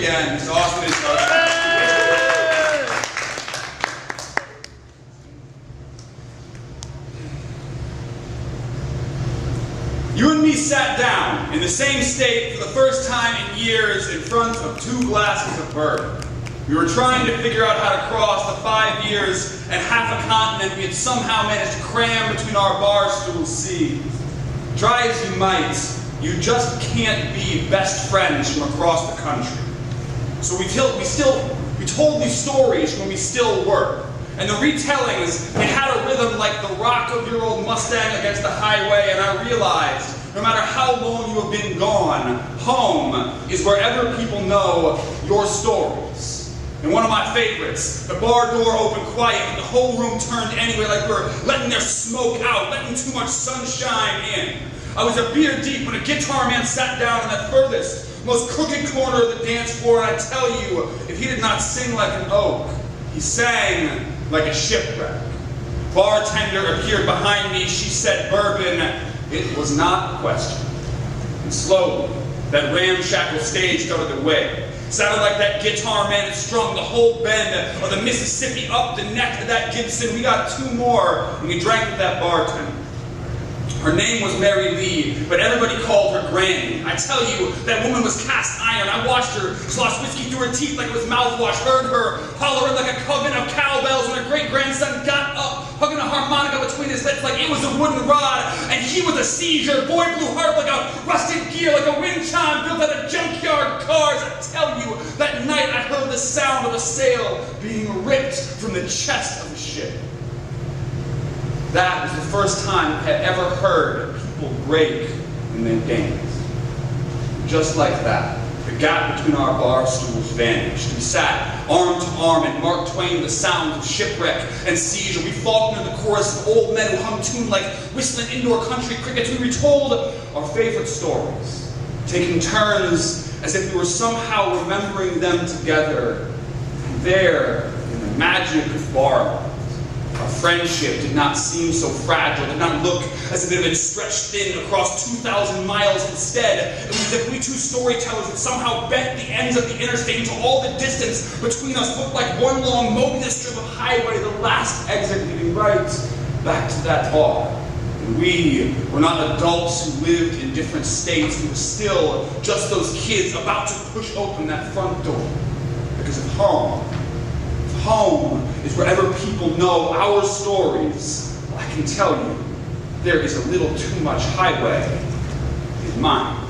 again. Mr. Austin is You and me sat down in the same state for the first time in years in front of 2 glasses of bourbon. We were trying to figure out how to cross the 5 years and half a continent we had somehow managed to cram between our bar stool seats. Try as you might, you just can't be best friends from across the country. So we told these stories when we still were. And the retellings, they had a rhythm like the rock of your old Mustang against the highway, and I realized, no matter how long you have been gone, home is wherever people know your stories. And one of my favorites, the bar door opened quiet, but the whole room turned anyway like we're letting their smoke out, letting too much sunshine in. I was a beer deep when a guitar man sat down in that furthest, most crooked corner of the dance floor, and I tell you, if he did not sing like an oak, he sang like a shipwreck. Bartender appeared behind me. She said bourbon. It was not a question. And slowly, that ramshackle stage started to wave. Sounded like that guitar man had strung the whole bend of the Mississippi up the neck of that Gibson. We got 2 more, and we drank with that bartender. Her name was Mary Lee, but everybody called her Granny. I tell you, that woman was cast iron. I watched her slosh whiskey through her teeth like it was mouthwash, heard her hollering like a coven of cowbells when her great-grandson got up, hugging a harmonica between his lips like it was a wooden rod, and he was a seizure. Boy blew harp like a rusted gear, like a wind chime built out of junkyard cars. I tell you, that night I heard the sound of a sail being ripped from the chest of the ship. That was the first time I had ever heard people break and then dance. Just like that, the gap between our bar stools vanished. We sat arm to arm and Mark Twain the sounds of shipwreck and seizure. We Faulkner the chorus of old men who hum tune like whistling indoor country crickets. We retold our favorite stories, taking turns as if we were somehow remembering them together. And there, in the magic of bar life, our friendship did not seem so fragile, did not look as if it had been stretched thin across 2,000 miles. Instead, it was as if we 2 storytellers had somehow bent the ends of the interstate into all the distance between us looked like one long Mobius strip of highway, the last exit leading right back to that bar. And we were not adults who lived in different states. We were still just those kids about to push open that front door because of home. Home is wherever people know our stories. Well, I can tell you, there is a little too much highway in mine.